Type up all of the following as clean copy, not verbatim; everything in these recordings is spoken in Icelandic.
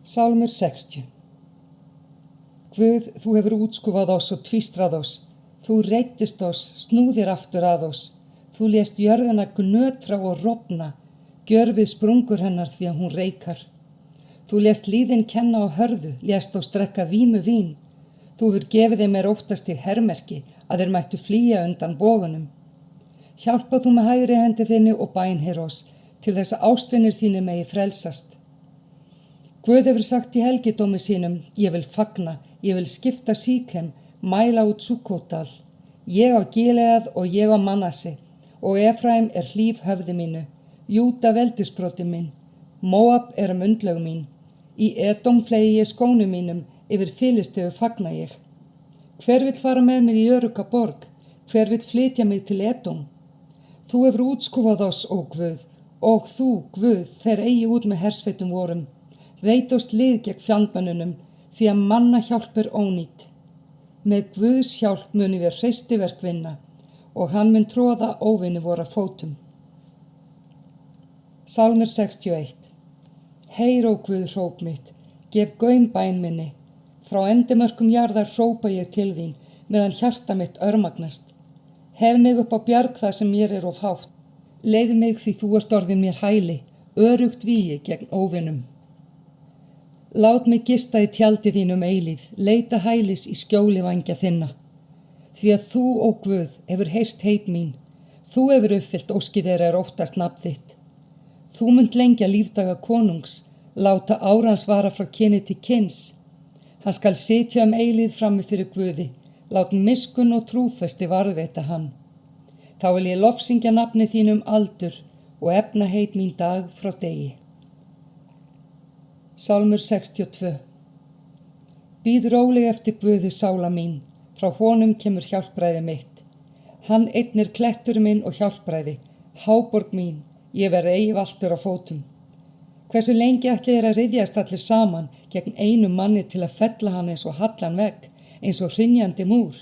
Sálmur 60. Guð, þú hefur útskúfað oss og tvístrað oss. Þú reiddist oss, snúðir aftur að oss. Þú lést jörðina gnötra og rofna. Gjörfið sprungur hennar því að hún reikar. Þú lést líðin kenna á hörðu, lést og strekka vímu vín. Þú hefur gefið þeim óttast í hermerki, að þeir mættu flýja undan bogunum. Hjálpa þú með hægri hendi þinni og bænheyr oss, til þess að ástvinir þínu megi frelsast. Guð hefur sagt í helgidómi sínum, ég vil fagna, ég vil skipta Síkem, mæla út Sukkótdal. Ég á Gilead og ég á Manassi, og Efraim er hlíf höfði mínu, Júda veldisbroti mín, Móab er undlaug mín. Í Edom flegi ég skónum mínum, yfir Filisteu fagna ég. Hver vill fara með mig í örugga borg? Hver vill flytja mig til Edom? Þú hefur útskúfað oss, ó Guð, og þú, Guð, fer eigi út með hersveitum vorum. Veit oss lið gegn fjandmönnunum, því að manna hjálp er ónýt. Með Guðs hjálp muni við hreistiverk vinna, og hann mun tróða óvinni voru að fótum. Sálmur 61. Heyr, ó Guð, hróp mitt, gef gaum bæn minni. Frá endimörkum jarðar hrópa ég til þín, meðan hjarta mitt örmagnast. Hef mig upp á bjarg það sem mér er of hátt. Leið mig því þú ert orðin mér hæli, örugt vígi gegn óvinum. Lát mig gista í tjaldi þínum eilíð, leita hælis í skjóli vængja þinna. Því að þú, ó Guð, hefur heyrt heit mín. Þú hefur uppfyllt óskir þeirra er óttast nafn þitt. Þú munt lengja lífdaga konungs, láta árans vara frá kyni til kyns. Hann skal sitja eilíð frammi fyrir Guði, lát miskun og trúfesti varðveita hann. Þá vil ég lofsyngja nafni þínum aldur og efna heit mín dag frá degi. Sálmur 62. Bíð róleg eftir Guði sála mín, frá honum kemur hjálpræði mitt. Hann einn er klettur minn og hjálpræði, háborg mín, ég verð eigi valtur á fótum. Hversu lengi ætli að ryðjast allir saman gegn einum manni til að fella hann eins og hallan vegg, eins og hrynjandi múr?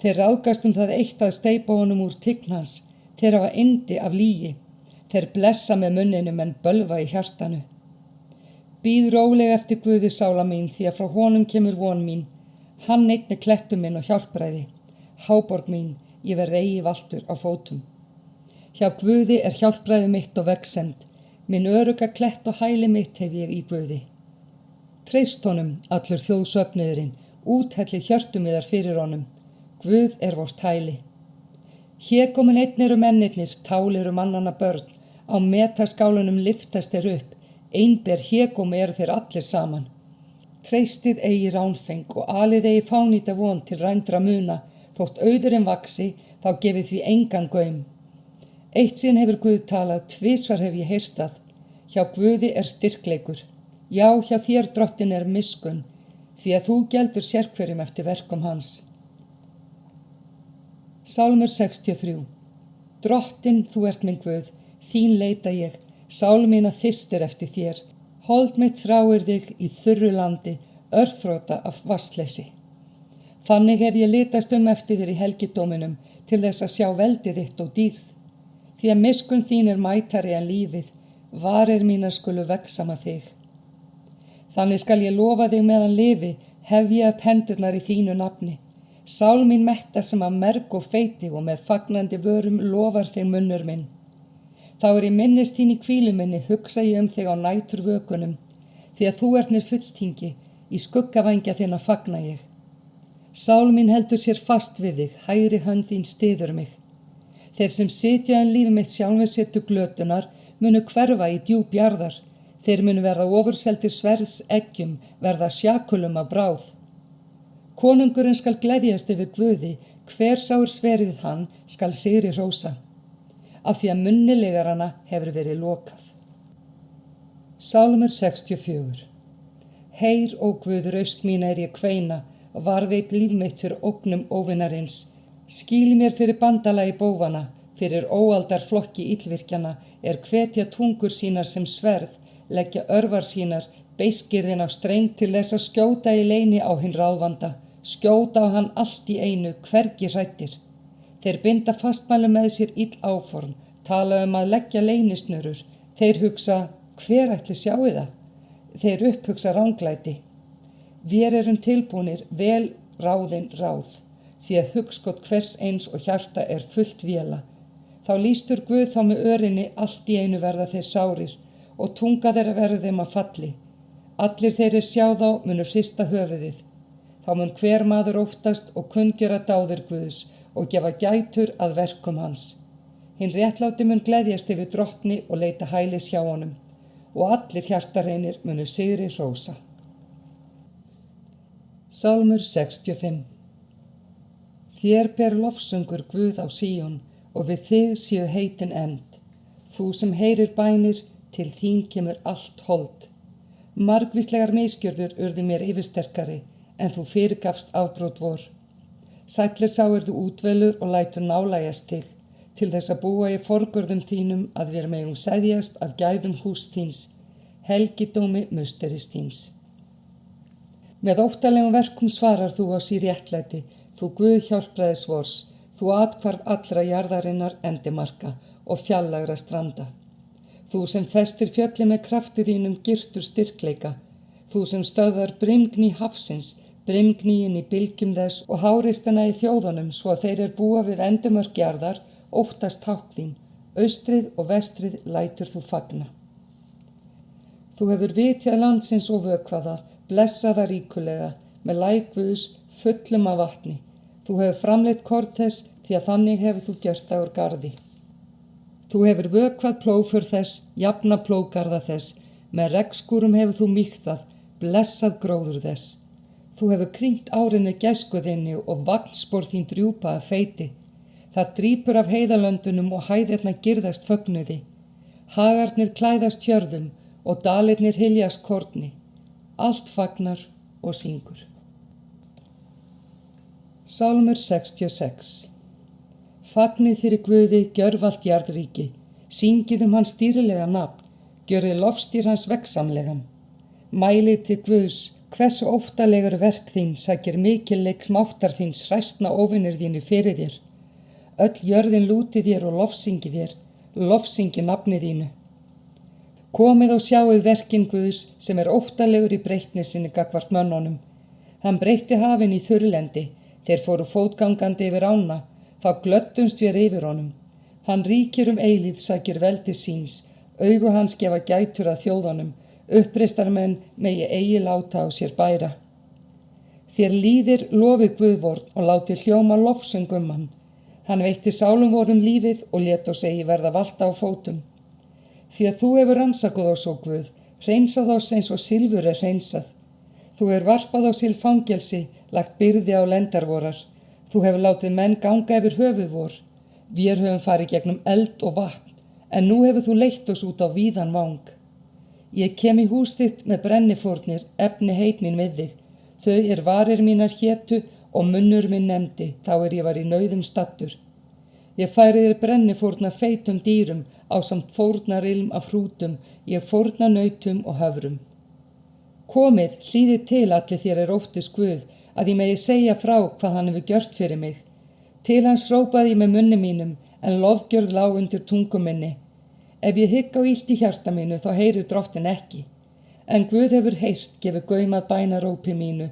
Þeir ráðgast það eitt að steypa honum úr tign hans, þeir hafa yndi af lygi, þeir blessa með munninum en bölva í hjartanu. Bíð róleg eftir Guði sála mín, því að frá honum kemur von mín. Hann einn er klettur minn og hjálpræði. Háborg mín, ég verð eigi valtur á fótum. Hjá Guði er hjálpræði mitt og vegsemd. Minn öruga klett og hæli mitt hef ég í Guði. Treyst honum, allur þjóðsöfnuðurinn, úthelli hjörtumiðar fyrir honum. Guð er vort hæli. Hér komin einn eru mennirnir, tál eru mannanna börn. Á metaskálunum liftast þeir upp. Einber hégómi eru þeir allir saman. Treystið eigi ránfeng og alið eigi fánýta von til rændra muna, þótt auðurinn vaxi, þá gefið því engan gaum. Eitt sinn hefur Guð talað, tvisvar hef ég heyrt það. Hjá Guði er styrkleikur. Já, hjá þér drottin er miskun, því að þú geldur sérhverjum eftir verkum hans. Sálmur 63. Drottin, þú ert minn Guð, þín leita ég. Sál mína þystir eftir þér, hold mitt þráir þig í þurru landi, örþrota af vatnsleysi. Þannig hef ég litast eftir þér í helgidóminum til þess að sjá veldi þitt og dýrð. Því að miskun þín er mætari en lífið, varir mínar skulu vegsama þig. Þannig skal ég lofa þig meðan lifi, hefja upp hendurnar í þínu nafni. Sál mín metta sem af merg og feiti og með fagnandi vörum lofar þig munnur minn. Þá ég minnist þín í hvílu minni, hugsa ég þig á nætur vökunum, því að þú ert mér fulltingi, í skuggavængja þinna fagna ég. Sál mín heldur sér fast við þig, hægri hönd þín styður mig. Þeir sem sitja lífi mitt sjálfur settu glötunar, munu hverfa í djúp jarðar, þeir munu verða ofurseldir sverðs eggjum, verða sjakulum af bráð. Konungurinn skal gleðjast yfir Guði, hver sáir sverið hann skal sigri hrósa. Af því að munnilegarana hefur verið lokað. Sálmur 64. Heyr, ó Guð, raust mína er ég kveina, varðveit líf mitt fyrir ógnum óvinarins. Skýli mér fyrir bandalagi bófana, fyrir óaldar flokki illvirkjana, er hvetja tungur sínar sem sverð, leggja örvar sínar, beiskirðin á streng til þess að skjóta í leyni á hinn ráðvanda, skjóta á hann allt í einu, hvergi hrættir. Þeir binda fastmælu með sér ill áform, tala að leggja leynisnurur. Þeir hugsa, hver ætli sjái það? þeir upphugsa ranglæti. Vér erum tilbúnir vel ráðin ráð, því að hugskot hvers eins og hjarta er fullt véla. Þá lýstur Guð þá með örinni allt í einu verða þeir sárir og tunga þeirra verður þeim að falli. Allir þeirri sjá þá munu hrista höfuðið. Þá mun hver maður óttast og kunngjöra dáðir Guðs og gefa gætur að verkum hans. Hinn réttláti mun gleðjast yfir drottni og leita hælis hjá honum og allir hjartareinir munu sigri hrósa. Sálmur 65. Þér ber lofsöngur Guð á Síón og við þig séu heitin efnd. Þú sem heyrir bænir, til þín kemur allt hold. Margvíslegar misgjörður urðu mér yfirsterkari, en þú fyrirgafst afbrot vor. Sætlir sá þú útvelur og lætur nálægjast þig, til þess að búa í forgörðum þínum að við megum seðjast af gæðum hús þíns, helgidómi musteris þíns. Með óttalegum verkum svarar þú á sí réttlæti, þú Guð hjálpræðis vors, þú athvarf allra jarðarinnar endimarka og fjallagra stranda. Þú sem festir fjöllin með krafti þínum girtur styrkleika, þú sem stöðvar brimgný hafsins, brimgníin í bylgjum þess og háristana í þjóðunum svo að þeir búa við endimörk jarðar, óttast tákn þín, austrið og vestrið lætur þú fagna. Þú hefur vitjað landsins og vökvaða, blessaða ríkulega, með læk Guðs fullum af vatni. Þú hefur framleitt korn þess, því að þannig hefur þú gjört það úr garði. Þú hefur vökvað plófur þess, jafna plógarða þess, með regnskúrum hefur þú mýkt það, blessað gróður þess. Þú hefur krýnt árið með gæsku þinni og vagnspor þín drjúpa að feiti. Það drýpur af heiðalöndunum og hæðirnar girðast fögnuði. Hagarnir klæðast hjörðum og dalirnir hyljast korni. Allt fagnar og syngur. Sálmur 66. Fagnið fyrir Guði, gjörvallt jarðríki, syngið hans dýrlega nafn, gjörið lofstýr hans veggsamlegan. Mælið til Guðs, hversu óttalegur verk þín, sækir mikilleiks máttar þíns hræstna óvinir þínu fyrir þér. Öll jörðin lúti þér og lofsingi þér, lofsingi nafni þínu. Komið og sjáið verkin Guðs sem óttalegur í breytni sinni gagnvart mönnunum. Hann breytti hafin í þurrlendi, þeir fóru fótgangandi yfir ána, þá glöddumst við yfir honum. Hann ríkir eilíð sækir veldi síns, augu hans gefa gætur að þjóðunum, uppreistarmenn megi eigi láta á sér bæra. Þér líðir lofið Guðvorn og látið hljóma lofsöng hann. Hann veitti sálum vorum lífið og lét oss eigi verða valta á fótum. Því að þú hefur rannsakað oss, ó Guð, hreinsað oss eins og silfur hreinsað. Þú hefur varpað oss til fangelsi, lagt byrði á lendar vorar. Þú hefur látið menn ganga yfir höfuð vor. Vér höfum farið gegnum eld og vatn, en nú hefur þú leitt oss út á víðan vang. Ég kem í hús þitt með brennifórnir, efni heit mín við þig. Þau varir mínar hétu og munnur minn nefndi, þá ég var í nauðum stattur. Ég færi þér brennifórna feitum dýrum, ásamt fórnarilm af hrútum, ég fórna nautum og höfrum. Komið, hlýðið til allir þér óttis Guð, að ég megi segja frá hvað hann hefur gjört fyrir mig. Til hans hrópaði ég með munni mínum, en lofgjörð lá undir tungu minni. Ef ég hygg á illt í hjarta mínu, þá heyrir drottin ekki. En Guð hefur heyrt, gefur gaum að bænarópi mínu.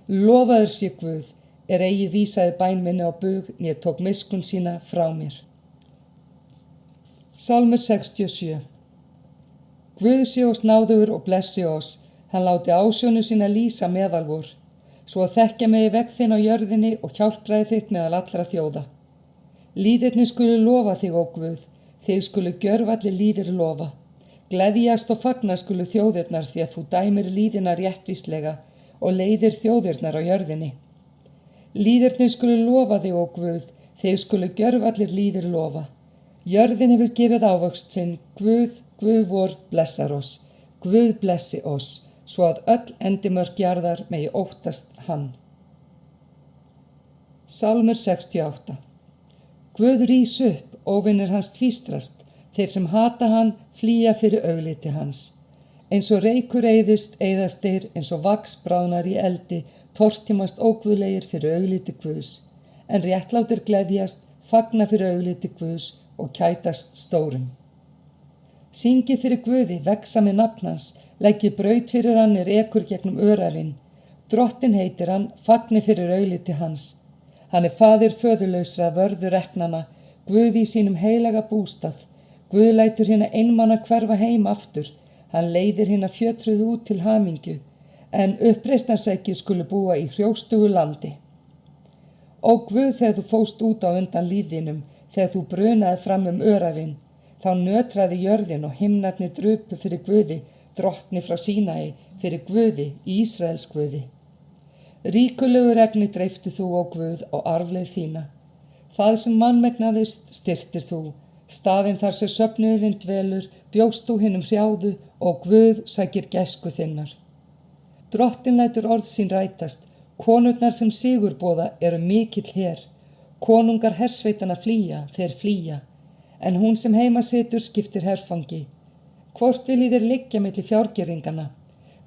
Lofaður sé Guð, eigi vísaði bæn minni á bug, né tók miskunn sína frá mér. Sálmur 67. Guð sé oss náðugur og blessi oss, hann láti ásjónu sína lýsa meðal vor. Svo þekkja megi vegg þinn á jörðinni og hjálpræði þitt meðal allra þjóða. Líðirnir skulu lofa þig, ó Guð, þig skulu gjörvallir líðir lofa. Gleðjast og fagna skulu þjóðirnar því að þú dæmir líðina réttvíslega og leiðir þjóðirnar á jörðinni. Líðirnir skulu lofa þig, ó Guð, þig skulu gjörvallir líðir lofa. Jörðin hefur gefið ávöxt sinn, Guð, Guð vor, blessar oss. Guð blessi oss, svo að öll endimörk jarðar megi óttast hann. Sálmur 68. Guð rís upp, óvinir hans tvístrast, þeir sem hata hann flýja fyrir augliti hans. Eins og reykur eyðist, eyðast þeir, eins og vax bráðnar í eldi, tortímast óguðlegir fyrir augliti Guðs, en réttlátir gleðjast, fagna fyrir augliti Guðs og kætast stórum. Syngið fyrir Guði, vexa með nafn hans, leggið braut fyrir hann ekur gegnum öræfin. Drottinn heitir hann, fagni fyrir augliti hans. Hann faðir föðurlausra, vörður eknanna, Guð í sínum heilaga bústað. Guð lætur hina einmana hverfa heim aftur, hann leiðir hina fjötruð út til hamingju, en uppreisnarsæki skulu búa í hrjóstugu landi. Ó Guð, þegar þú fóst út á undan líðinum, þegar þú brunaði fram öræfin, þá nötraði jörðin og himnarnir drupu fyrir Guði, drottni frá Sínai, fyrir Guði, Ísraels Guði. Ríkulegu regni dreiftu þú, ó Guð, á arfleið þína. Það sem mannmegnaðist styrtir þú, staðinn þar sem söfnuðin dvelur, bjóst þú hinum hrjáðu, og Guð sækir gæsku þinnar. Drottinn lætur orð sín rætast, konurnar sem sigurboða eru mikill her, konungar hersveitana flýja, þeir flýja, en hún sem heima situr skiptir herfangi. Hvort viljið þér liggja milli fjárgerðingana?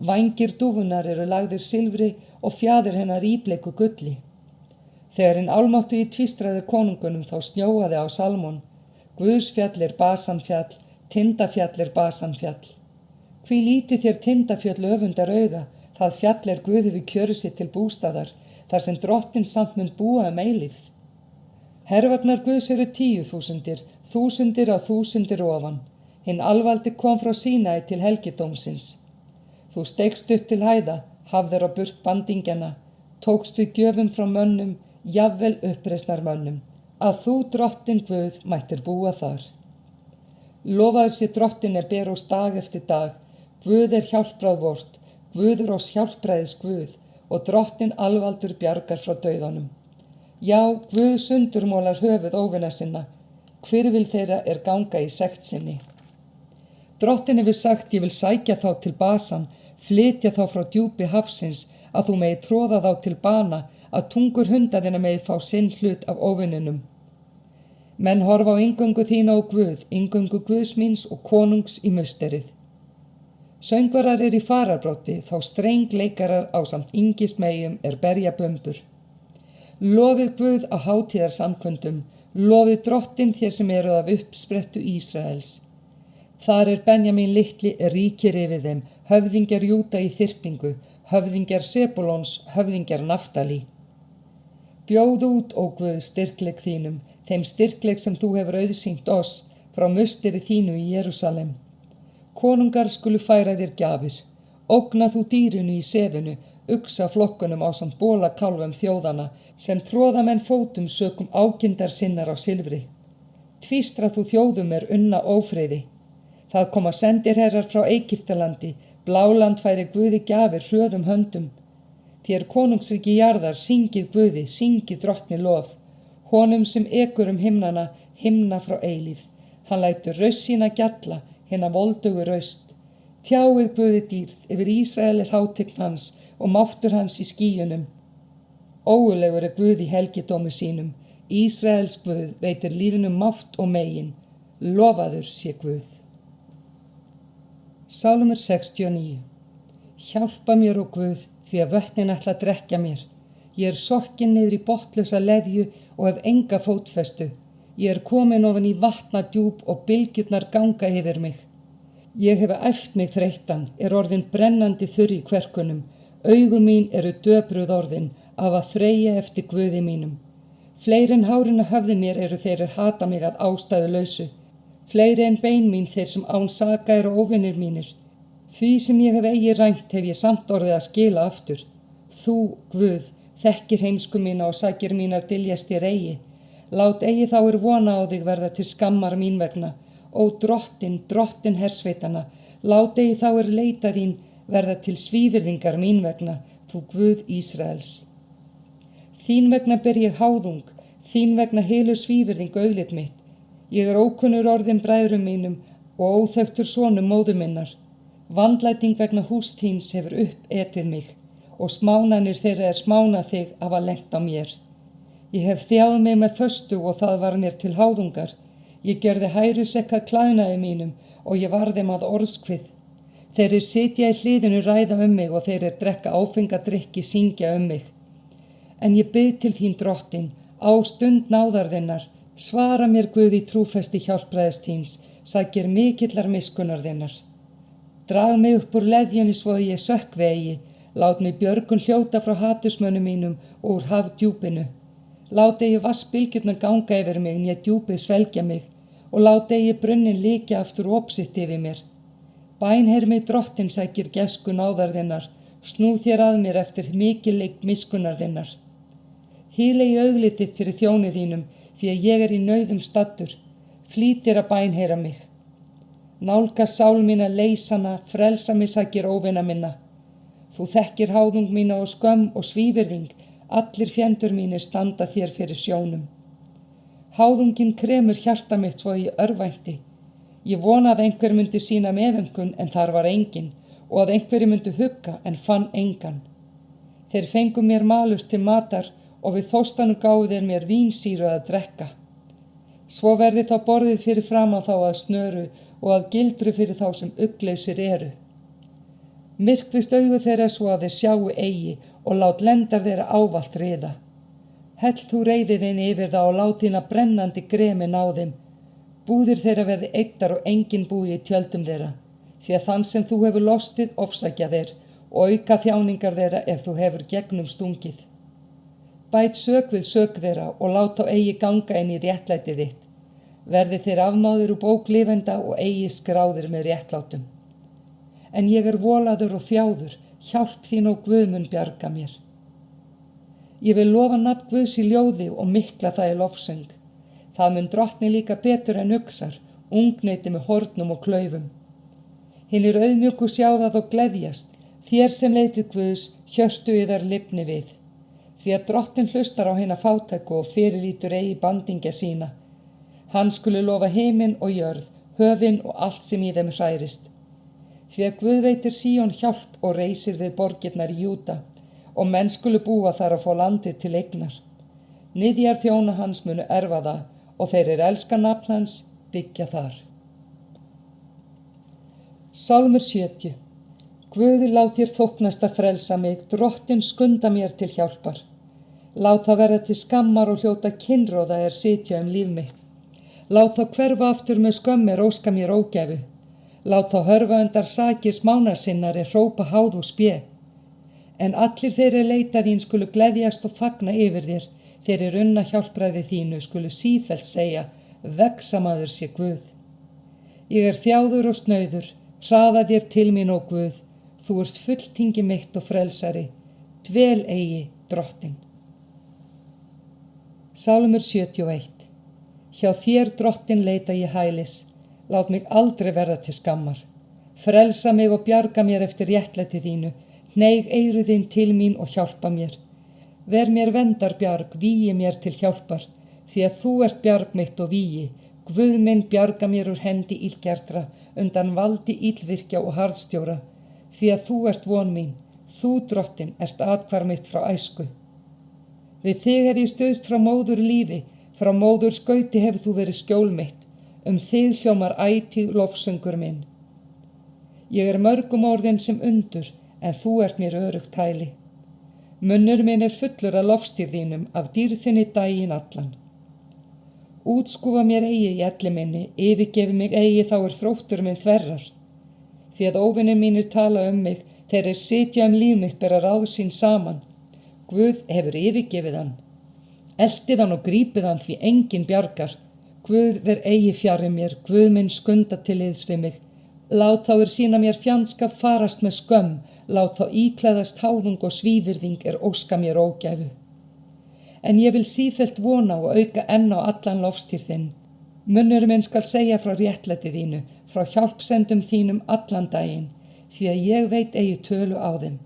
Vængir dúfunar eru lagðir silfri og fjaðir hennar íbleiku gulli. Þegar hinn almáttugi tvístraði konungunum þá snjóaði á Salmón. Guðsfjall Basanfjall, Tindafjall Basanfjall. Hví lítið þér Tindafjöll öfundar auga, það fjall Guð hefur kjörið sitt til bústaðar, þar sem drottinn samt mun búa eilífð. Hervagnar Guðs eru 10.000, þúsundir á þúsundir ofan. Hinn alvaldi kom frá Sínai til helgidómsins. Þú steigst upp til hæða, hafðir á burt bandingjana, tókst við gjöfum frá mönnum, jafnvel uppreisnar mönnum, að þú drottinn Guð mættir búa þar. Lofaðu sé drottin berós dag eftir dag, Guð hjálpráð vort, Guð oss hjálpræðis Guð, og drottinn alvaldur bjargar frá dauðanum. Já, Guð sundurmólar höfuð óvina sinna, hvirfil þeirra ganga í sekt sinni. Drottinn hefur sagt, ég vil sækja þá til Basan, flytja þá frá djúpi hafsins, að þú megi tróða þá til bana, að tungur hundaðina megi fá sinn hlut af óvininum. Menn horfa á inngöngu þína og Guð, inngöngu Guðs míns og konungs í musterið. Söngvarar í fararbróti, þá strengleikarar ásamt yngismeyjum berja bumbur. Lofið Guð á hátíðarsamkvöndum, lofið drottinn þér sem eruð af uppsprettu Ísraels. Þar Benjamín litli ríkir yfir þeim, höfðingjar Júda í þyrpingu, höfðingjar Sebúlons, höfðingjar Naftali. Bjóðu út, ó Guð, styrkleik þínum, þeim styrkleik sem þú hefur auðsýnt oss, frá musteri þínu í Jerúsalem. Konungar skulu færa þér gjafir, ógna þú dýrinu í sefinu, uxa flokkunum ásamt bolakálfum þjóðana, sem tróða menn fótum sökum ákindar sinnar á silfri. Tvístra þú þjóðum unna ófriði. Það koma sendirherrar frá Egyptalandi, bláland færi Guði gjafir hröðum höndum. Þér konungsríki jarðar, syngið Guði, syngið drottni lof. Honum sem ekur himnana, himna frá eilífð. Hann lætur raust sína gjalla, hina voldugu raust. Tjáið Guði dýrð, yfir Ísrael hátign hans og máttur hans í skýjunum. Ógulegur Guð í helgidómi sínum, Ísraels Guð veitir lífinu mátt og megin. Lofaður sé Guð. Sálmur 69. Hjálpa mér, ó Guð, því að vötnin ætla að drekkja mér. Ég sokkin niður í botnlausa leðju og hef enga fótfestu. Ég komin ofan í vatnadjúp og bylgjurnar ganga yfir mig. Ég hef æft mig þreyttan, orðin brennandi þurr í kverkunum. Augu mín döpruð orðin af að þreyja eftir Guði mínum. Fleiri en hárin á höfði mér þeir hata mig að ástæðu lausu. Fleiri en bein mín þeir sem án saka óvinir mínir. Því sem ég hef eigi rænt hef ég samt orðið að skila aftur. Þú, Guð, þekkir heimsku mína og sækir mínar dyljast eigi. Lát eigi þá vona á þig verða til skammar mín vegna. Ó drottin hersveitana, lát eigi þá leita þín verða til svívirðingar mín vegna, þú Guð Ísraels. Þín vegna ber ég háðung, þín vegna hylur svívirðing augliti mitt. Ég ókunnur orðin bræðrum mínum og óþekktur sonum móður minnar. Vandlæting vegna hús þíns hefur uppetið mig og smánanir þeirra smána þig hafa lent á mér. Ég hef þjáð mig með föstu og það var mér til háðungar. Ég gerði hærusekka klæðnaði mínum og ég var þeim að orðskvið. Þeir sitja í hliðinu ræða mig og þeir drekka áfenga drykki syngja mig. En ég bið til þín drottin, á stund náðar þinnar, svara mér Guð í trúfesti hjálpræðis þíns, sakir mikillar miskunnar þinnar. Drag mig upp úr leðjunni svo að ég sökkvi eigi, lát mig björgun hljóta frá hatusmönnum mínum og úr hafdjúpinu. Lát eigi vassbylgjurnar ganga yfir mig, né djúpið svelgja mig, og lát eigi brunnin líkja aftur opsitt yfir mér. Bænheyr mig Drottinn, sækir gæsku náðar þinnar, snúð þér að mér eftir mikilleik miskunnar þinnar. Hýle í auglitið fyrir þjóni þínum, því að ég í nauðum staddur, flýtir að bænheyra mig. Nálga sál mína leysana, frelsa mig sækir óvina minna. Þú þekkir háðung mína og skömm og svívirðing, allir fjændur mínir standa þér fyrir sjónum. Háðungin kremur hjarta mitt svo að ég örvænti. Ég vonaði að einhver myndi sýna meðumkun en þar var engin, og að einhverju myndi hugga en fann engan. Þeir fengu mér malur til matar og við þóstanum gáfu þeir mér vínsýru að drekka. Svo verði þá borðið fyrir framan þá að snöru og að gildru fyrir þá sem ugglausir eru. Myrkvist augu þeirra svo að þeir sjáu eigi og lát lendar þeirra ávallt riða. Hell þú reiði þinn yfir það og lát þína brennandi gremin á þeim. Búðir þeirra verði eittar og engin búi í tjöldum þeirra, því að þann sem þú hefur lostið ofsækja þeir og auka þjáningar þeirra ef þú hefur gegnum stungið. Bæt sök við sök þeirra og lát þá eigi ganga inn í réttlætið þitt. Verði þeir afmáðir úr bók lifenda og eigi skráðir með réttlátum. En ég volaður og þjáður, hjálp þín og Guð mun bjarga mér. Ég vil lofa nafn Guðs í ljóði og mikla það í lofsöng. Það mun Drottni líka betur en uxar, ungneiti með hornum og klaufum. Hinir auðmjúku sjá það og gleðjast, þér sem leitið Guðs, hjörtu yðar lifni við. Því að Drottinn hlustar á hina fátæku og fyrirlítur eigi bandingja sína. Hann skuli lofa himinn og jörð, höfin og allt sem í þeim hrærist. Því að Guð veitir Síón hjálp og reisir við borgirnar í Júda, og menn skulu búa þar að fá landið til eignar. Niðjar þjóna hans munu erfa það, og þeir elska nafn hans, byggja þar. Sálmur 70. Guð lát þér þóknast að frelsa mig, Drottinn skunda mér til hjálpar. Lát það verða til skammar og hljóta kinnróða sitja líf mitt. Lát þá hverfa aftur með skömmir óska mér ógæfu. Lát þá hörfa undar sakir smánar sinnar hrópa háð og spé. En allir þeirri leita þín skulu gleðjast og fagna yfir þér, þeirri runna hjálpræði þínu skulu sífellt segja, vegsamaður sé Guð. Ég þjáður og snauður, hraða þér til mín ó Guð, þú ert fulltingi mitt og frelsari, dvel eigi Drottinn. Sálmur 71. Hjá þér Drottinn leita ég hælis, lát mig aldrei verða til skammar. Frelsa mig og bjarga mér eftir réttlæti þínu, hneig eyru þín til mín og hjálpa mér. Ver mér verndarbjarg, vígi mér til hjálpar, því að þú ert bjarg mitt og vígi. Guð minn bjarga mér úr hendi illgjartra, undan valdi illvirkja og harðstjóra, því að þú ert von mín, þú Drottinn ert athvarf mitt frá æsku. Við þig ég stuðst frá móður lífi, frá móður skauti hefur þú verið skjól mitt, þig hljómar ætíð lofsöngur minn. Ég mörgum orðin sem undur, en þú ert mér örugt hæli. Munnur minn fullur af lofstír þínum, af dýrð þinni daginn allan. Útskúfa mér eigi í elli minni, yfirgefi mig eigi þá þróttur minn þverrar. Því að óvinir mínir tala mig, þeir sitja líf mitt bera ráð sín saman. Guð hefur yfirgefið hann. Eltið hann og grípið hann því engin bjargar. Guð ver eigi fjarri mér, Guð minn skunda til liðs við mig. Lát þá sýna mér fjandskap farast með skömm, lát þá íklæðast háðung og svívirðing óska mér ógæfu. En ég vil sífellt vona og auka enn á allan lofstír þinn. Munnur minn skal segja frá réttlæti þínu, frá hjálpsendum þínum allan daginn, því að ég veit eigi tölu á þeim.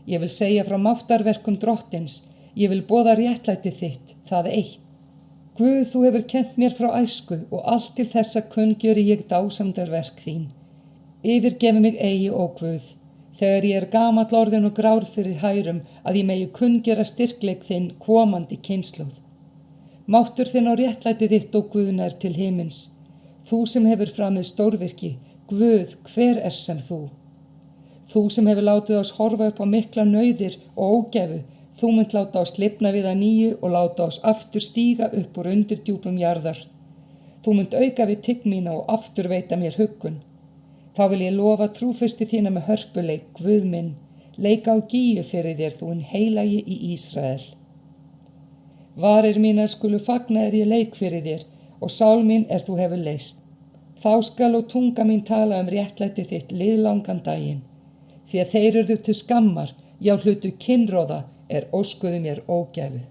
Ég vil segja frá máttarverkum Drottins, ég vil boða réttlæti þitt, það eitt. Guð, þú hefur kennt mér frá æsku og allt til þessa kunngjöri ég dásamdarverk þín. Yfirgefi mig eigi, ó Guð, þegar ég gamall orðin og grár fyrir hærum, að ég megi kunngera styrkleik þinn komandi kynslóð. Máttur þinn á réttlæti þitt, ó Guð, nær til himins. Þú sem hefur framið stórvirki, Guð, hver sem þú? Þú sem hefur látið oss horfa upp á mikla nauðir og ógæfu, þú munt láta oss lifna við að nýju og láta oss aftur stíga upp úr undirdjúpum jarðar. Þú munt auka við tign mína og aftur veita mér huggun. Þá vil ég lofa trúfesti þína með hörpuleik, Guð minn, leika á gíu fyrir þér, þú hinn heilagi í Ísrael. Varir mínar skulu fagna ég leik fyrir þér og sál mín þú hefur leyst. Þá skal og tunga mín tala réttlæti þitt liðlangan daginn, því að þeir urðu til skammar, já hlutu kynróða óskuðu mér ógæfu.